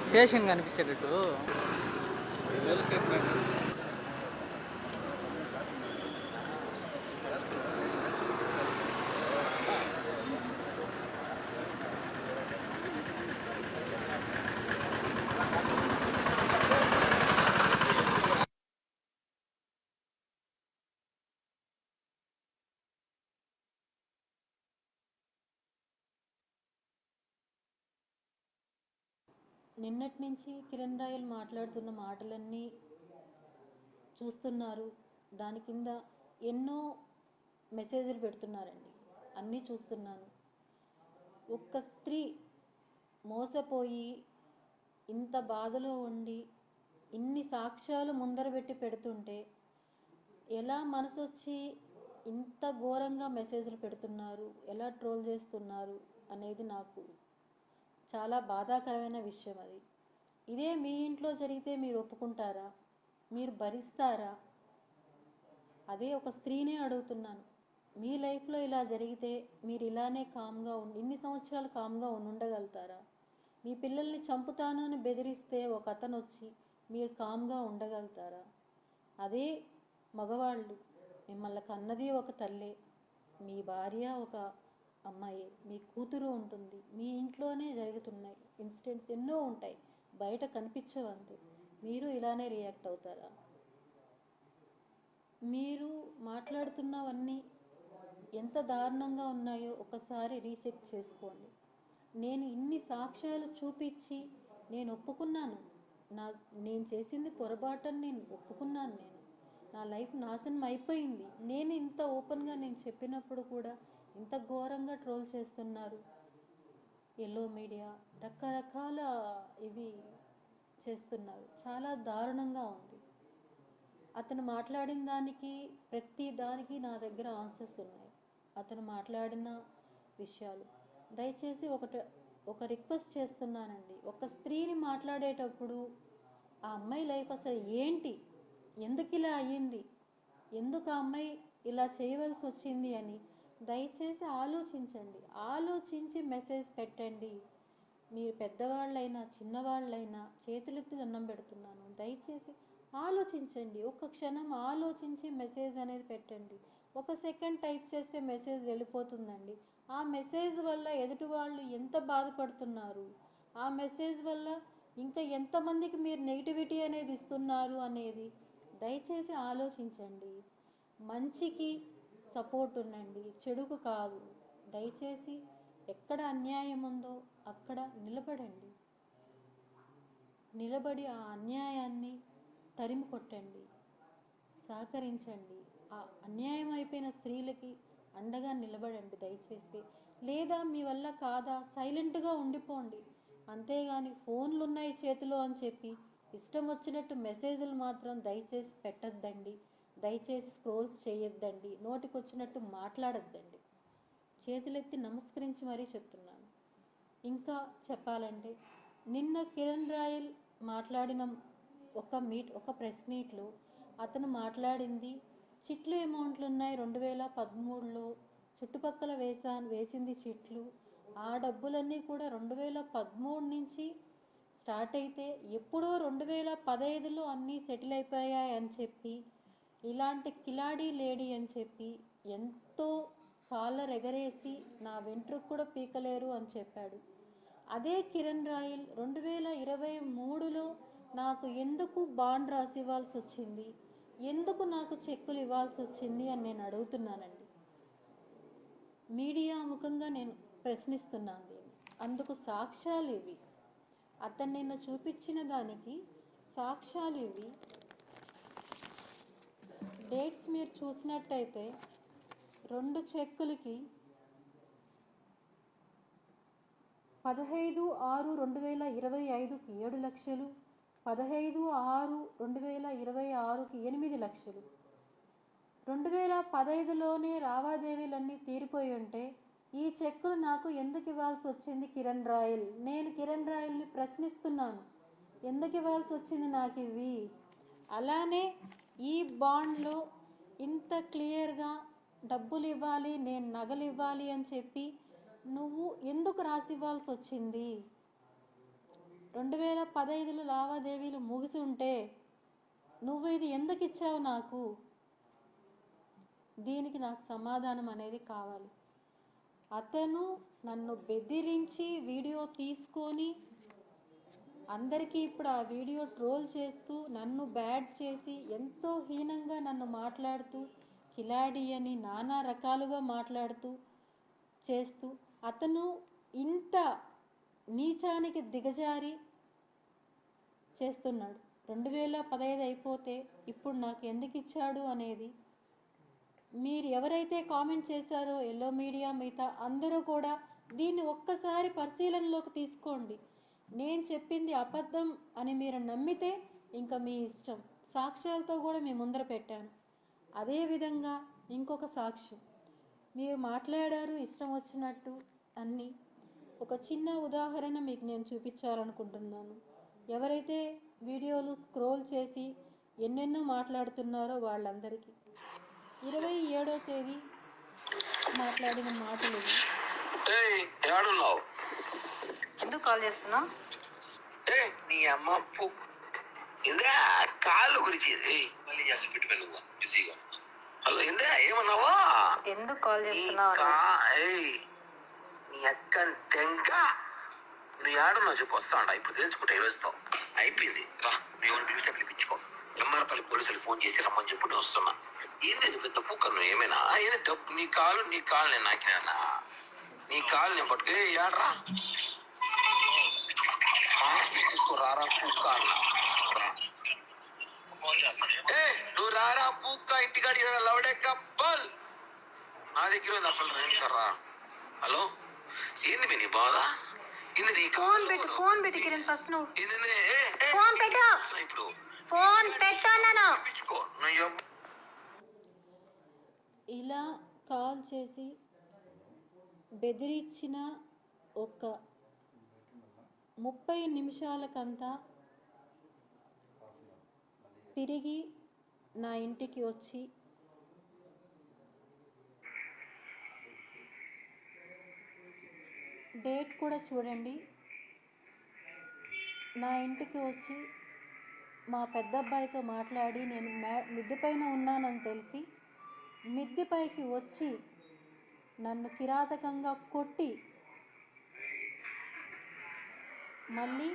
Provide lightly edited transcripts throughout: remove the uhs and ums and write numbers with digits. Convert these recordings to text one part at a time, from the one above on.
Station కనిపించేటట్టు నిన్నటి నుంచి Kiran royal మాట్లాడుతున్న మాటలన్నీ చూస్తున్నారు. దాని కింద ఎన్నో మెసేజ్లు పెడుతున్నారండి, అన్నీ చూస్తున్నాను. ఒక్క స్త్రీ మోసపోయి ఇంత బాధలో ఉండి ఇన్ని సాక్ష్యాలు ముందర పెట్టి పెడుతుంటే ఎలా మనసు వచ్చి ఇంత ఘోరంగా మెసేజ్లు పెడుతున్నారు, ఎలా ట్రోల్ చేస్తున్నారు అనేది నాకు చాలా బాధాకరమైన విషయం. అది ఇదే మీ ఇంట్లో జరిగితే మీరు ఒప్పుకుంటారా? మీరు భరిస్తారా? అదే ఒక స్త్రీనే అడుగుతున్నాను. మీ లైఫ్లో ఇలా జరిగితే మీరు ఇలానే కామ్గా ఇన్ని సంవత్సరాలు కామ్గా ఉండగలుగుతారా? మీ పిల్లల్ని చంపుతాను అని బెదిరిస్తే ఒక అతను వచ్చి మీరు కామ్గా ఉండగలుగుతారా? అదే మగవాళ్ళు మిమ్మల్ని కన్నది ఒక తల్లే, మీ భార్య ఒక అమ్మాయి, మీ కూతురు ఉంటుంది, మీ ఇంట్లోనే జరుగుతున్నాయి ఇన్సిడెంట్స్ ఎన్నో ఉంటాయి, బయట కనిపించవు అంతే. మీరు ఇలానే రియాక్ట్ అవుతారా? మీరు మాట్లాడుతున్నవన్నీ ఎంత దారుణంగా ఉన్నాయో ఒకసారి రీచెక్ చేసుకోండి. నేను ఇన్ని సాక్ష్యాలు చూపించి నేను ఒప్పుకున్నాను, నేను చేసింది పొరపాటని నేను ఒప్పుకున్నాను. నా లైఫ్ నాశనం అయిపోయింది. నేను ఇంత ఓపెన్గా నేను చెప్పినప్పుడు కూడా ఇంత ఘోరంగా ట్రోల్ చేస్తున్నారు. ఎల్లో మీడియా రకరకాల ఇవి చేస్తున్నారు. చాలా దారుణంగా ఉంది. అతను మాట్లాడిన దానికి ప్రతి దానికి నా దగ్గర ఆన్సర్స్ ఉన్నాయి. అతను మాట్లాడిన విషయాలు దయచేసి ఒక రిక్వెస్ట్ చేస్తున్నానండి. ఒక స్త్రీని మాట్లాడేటప్పుడు ఆ అమ్మాయి లైఫ్ అసలు ఏంటి, ఎందుకు ఇలా అయ్యింది, ఎందుకు ఆ అమ్మాయి ఇలా చేయవలసి వచ్చింది అని దయచేసి ఆలోచించండి. ఆలోచించి మెసేజ్ పెట్టండి. మీరు పెద్దవాళ్ళైనా చిన్నవాళ్ళైనా చేతులెత్తి దండం పెడుతున్నాను, దయచేసి ఆలోచించండి. ఒక క్షణం ఆలోచించి మెసేజ్ అనేది పెట్టండి. ఒక సెకండ్ టైప్ చేస్తే మెసేజ్ వెళ్ళిపోతుందండి. ఆ మెసేజ్ వల్ల ఎదుటి వాళ్ళు ఎంత బాధపడుతున్నారు, ఆ మెసేజ్ వల్ల ఇంకా ఎంతమందికి మీరు నెగిటివిటీ అనేది ఇస్తున్నారు అనేది దయచేసి ఆలోచించండి. మంచికి సపోర్ట్ ఉండండి, చెడుకు కాదు. దయచేసి ఎక్కడ అన్యాయం ఉందో అక్కడ నిలబడండి. నిలబడి ఆ అన్యాయాన్ని తరిమి కొట్టండి, సహకరించండి. ఆ అన్యాయం అయిపోయిన స్త్రీలకి అండగా నిలబడండి దయచేసి. లేదా మీ వల్ల కాదా సైలెంట్గా ఉండిపోండి. అంతేగాని ఫోన్లు ఉన్నాయి చేతిలో అని చెప్పి ఇష్టం వచ్చినట్టు మెసేజ్లు మాత్రం దయచేసి పెట్టద్దండి. దయచేసి స్క్రోల్స్ చేయొద్దండి. నోటికి వచ్చినట్టు మాట్లాడద్దండి. చేతులెత్తి నమస్కరించి మరీ చెప్తున్నాను. ఇంకా చెప్పాలంటే నిన్న కిరణ్ రాయల్ మాట్లాడిన ఒక ప్రెస్ మీట్లో అతను మాట్లాడింది చిట్లు అమౌంట్లు ఉన్నాయి 2013లో చుట్టుపక్కల వేసింది చిట్లు. ఆ డబ్బులన్నీ కూడా 2013 నుంచి స్టార్ట్ అయితే ఎప్పుడో 2015లో అన్నీ సెటిల్ అయిపోయాయి అని చెప్పి, ఇలాంటి కిలాడీ లేడీ అని చెప్పి ఎంతో కాలర్ ఎగరేసి నా వెంట్రుకు కూడా పీకలేరు అని చెప్పాడు. అదే కిరణ్ రాయల్ 2023లో నాకు ఎందుకు బాండ్ రాసి ఇవ్వాల్సి వచ్చింది, ఎందుకు నాకు చెక్కులు ఇవ్వాల్సి వచ్చింది అని నేను అడుగుతున్నానండి. మీడియా ముఖంగా నేను ప్రశ్నిస్తున్నాను దీన్ని. అందుకు సాక్ష్యాలు ఇవి. అతను నిన్న చూపించిన దానికి సాక్ష్యాలు ఇవి. డేట్స్ మీరు చూసినట్టయితే 2 చెక్కులకి 15/6/2025కి 7 లక్షలు, 15/6/2026కి 8 లక్షలు. 2015లోనే లావాదేవీలన్నీ తీరిపోయి ఉంటే ఈ చెక్కులు నాకు ఎందుకు ఇవ్వాల్సి వచ్చింది కిరణ్ రాయల్? నేను కిరణ్ రాయల్ని ప్రశ్నిస్తున్నాను, ఎందుకు ఇవ్వాల్సి వచ్చింది నాకు ఇవి? అలానే ఈ బాండ్లో ఇంత క్లియర్గా డబ్బులు ఇవ్వాలి, నేను నగలు ఇవ్వాలి అని చెప్పి నువ్వు ఎందుకు రాసివ్వాల్సి వచ్చింది? 2015లో లావాదేవీలు ముగిసి ఉంటే నువ్వు ఇది ఎందుకు ఇచ్చావు నాకు? దీనికి నాకు సమాధానం అనేది కావాలి. అతను నన్ను బెదిరించి వీడియో తీసుకొని అందరికీ ఇప్పుడు ఆ వీడియో ట్రోల్ చేస్తూ నన్ను బ్యాడ్ చేసి ఎంతో హీనంగా నన్ను మాట్లాడుతూ కిలాడి అని నానా రకాలుగా మాట్లాడుతూ చేస్తూ అతను ఇంత నీచానికి దిగజారి చేస్తున్నాడు. 2015 అయిపోతే ఇప్పుడు నాకు ఎందుకు ఇచ్చాడు అనేది మీరు ఎవరైతే కామెంట్ చేశారో ఎల్లో మీడియా మిగతా అందరూ కూడా దీన్ని ఒక్కసారి పరిశీలనలోకి తీసుకోండి. నేను చెప్పింది అబద్ధం అని మీరు నమ్మితే ఇంకా మీ ఇష్టం. సాక్ష్యాలతో కూడా మీ ముందర పెట్టాను. అదేవిధంగా ఇంకొక సాక్ష్యం మీరు మాట్లాడారు ఇష్టం వచ్చినట్టు అన్నీ. ఒక చిన్న ఉదాహరణ మీకు నేను చూపించాలనుకుంటున్నాను. ఎవరైతే వీడియోలు స్క్రోల్ చేసి ఎన్నెన్నో మాట్లాడుతున్నారో వాళ్ళందరికీ 27వ తేదీ మాట్లాడిన మాటలు. ఎందుకు కాల్ చేస్తున్నా? నీ అమ్మ ఇందా కాళ్ళు గురించి మళ్ళీ చేసి పెట్టుకో నువ్వు బిజీగా. హలో ఇందా ఏమన్నావా? ఎందుకు కాల్ చేస్తున్నావు? నీ అక్క తెంక నువ్వు ఆడున్నావు చెప్పు వస్తా అంట. ఇప్పుడు తెలుసుకుంటా ఈ రోజుతో అయిపోయింది. రా మేము పిలిచి పిలిపించుకో. ఎంఆర్పల్లి పోలీసులు ఫోన్ చేసి రమ్మని చెప్పి వస్తున్నా. ఏంది పెద్ద పూక నువ్వు ఏమైనా ఏంది డబ్బు నీ కాలు నేను నాకినా నీ కాలు నేను పట్టుకు ఏడ్రా రారా పూక్క అన్నా. నువ్వు రారా పూక్క ఇంటికాడి లవడే కప్పల్ నా దగ్గర నప్పలరా. హలో ఏంది నీ బాధ? ఫోన్ పెట్టి కిరణ్ ఫస్ట్ నువ్వు ఫోన్ పెట్టు. ఇప్పుడు ఫోన్ పెట్టాను. ఇలా కాల్ చేసి బెదిరించిన ఒక 30 నిమిషాలకంతా తిరిగి నా ఇంటికి వచ్చి డేట్ కూడా చూడండి. నా ఇంటికి వచ్చి మా పెద్దబ్బాయితో మాట్లాడి నేను మిద్దె పైన ఉన్నానని తెలిసి మిద్దెపైకి వచ్చి నన్ను కిరాతకంగా కొట్టి మళ్ళీ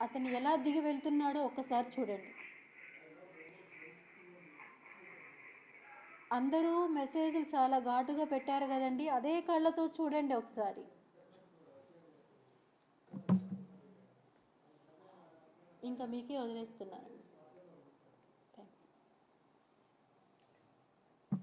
అతను ఎలా దిగి వెళ్తున్నాడో ఒక్కసారి చూడండి. అందరూ మెసేజ్లు చాలా ఘాటుగా పెట్టారు కదండి, అదే కళ్ళతో చూడండి ఒకసారి. ఇంకా మీకే వదిలేస్తున్నాను.